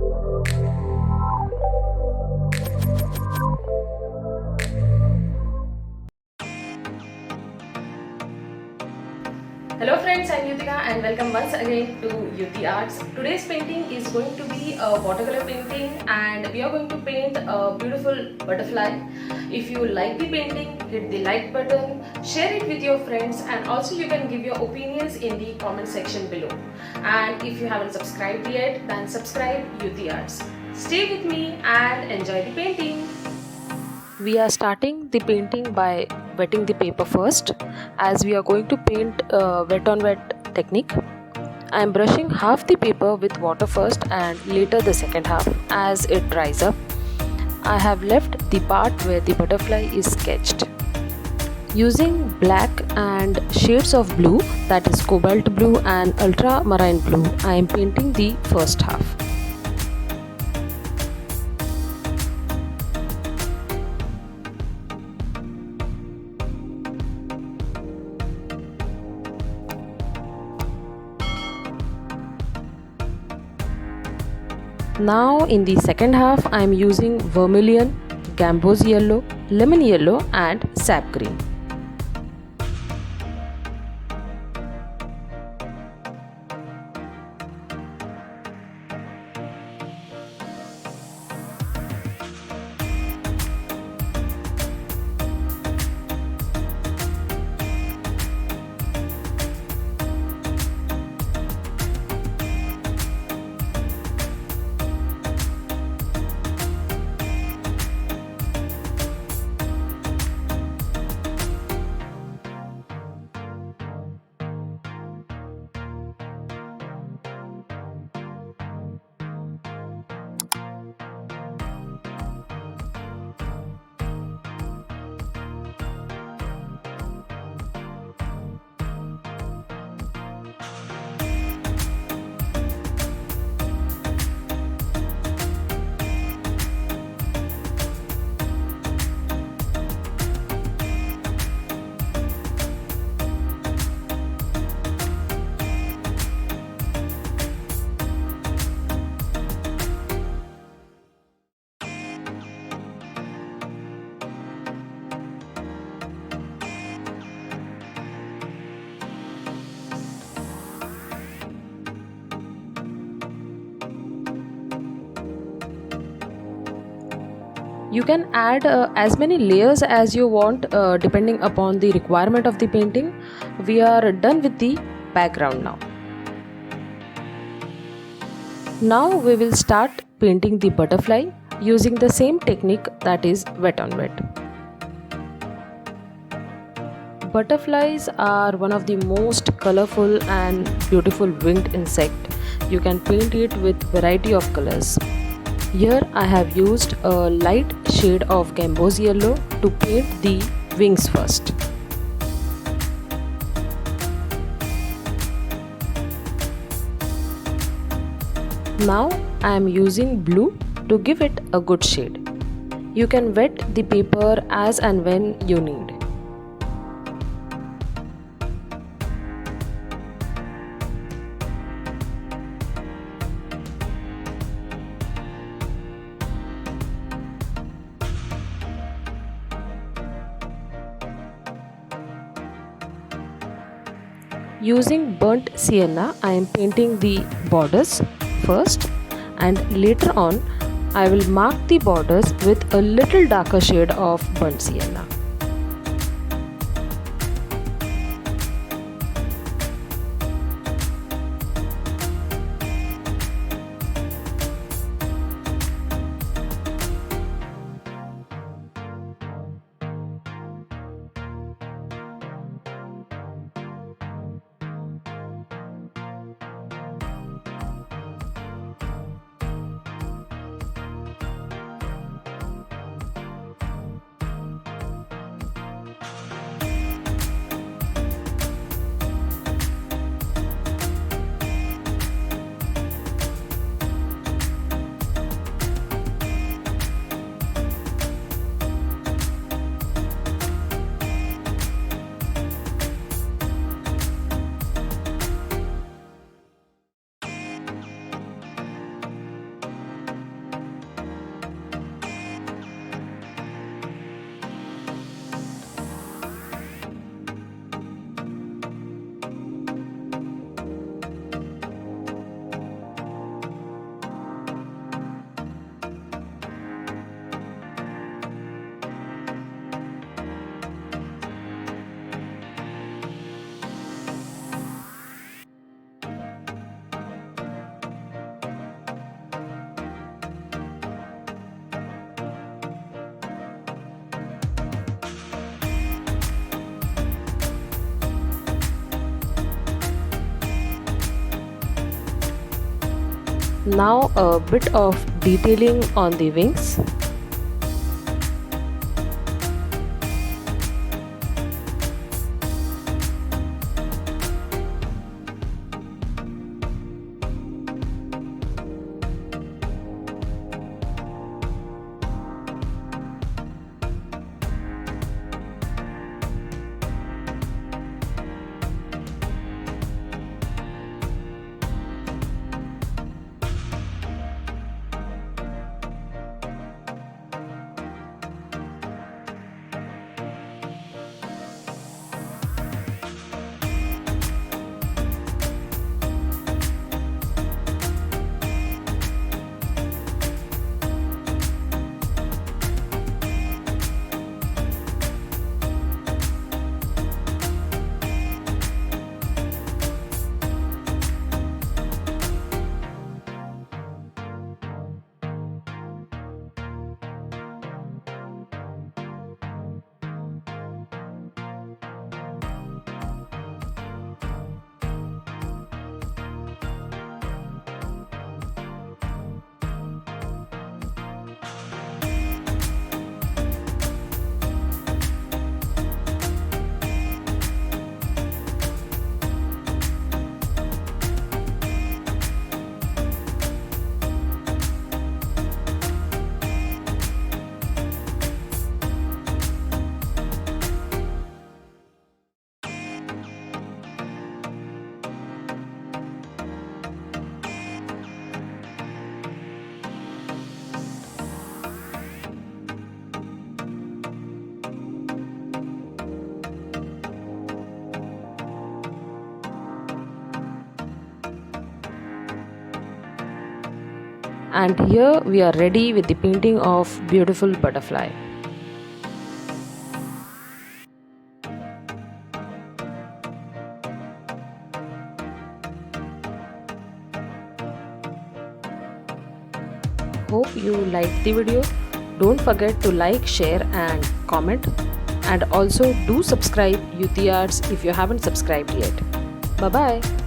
Hello friends, I am Yuthika and welcome once again to Yuti Arts. Today's painting is going to be a watercolor painting and we are going to paint a beautiful butterfly. If you like the painting, hit the like button, share it with your friends, and also you can give your opinions in the comment section below. And if you haven't subscribed yet, then subscribe Yuti Arts. Stay with me and enjoy the painting. We are starting the painting by wetting the paper first, as we are going to paint wet on wet technique. I am brushing half the paper with water first and later the second half as it dries up. I have left the part where the butterfly is sketched. Using black and shades of blue, that is Cobalt Blue and Ultramarine Blue, I am painting the first half. Now in the second half I am using Vermilion, Gamboge Yellow, Lemon Yellow and Sap Green. You can add as many layers as you want depending upon the requirement of the painting. We are done with the background now. Now we will start painting the butterfly using the same technique, that is wet on wet. Butterflies are one of the most colorful and beautiful winged insect. You can paint it with variety of colors. Here I have used a light shade of Gamboge Yellow to paint the wings first. Now I am using blue to give it a good shade. You can wet the paper as and when you need. Using burnt sienna, I am painting the borders first, and later on I will mark the borders with a little darker shade of burnt sienna. Now a bit of detailing on the wings. And here we are ready with the painting of beautiful butterfly. Hope you liked the video. Don't forget to like, share and comment, and also do subscribe Yuti Arts if you haven't subscribed yet. Bye bye.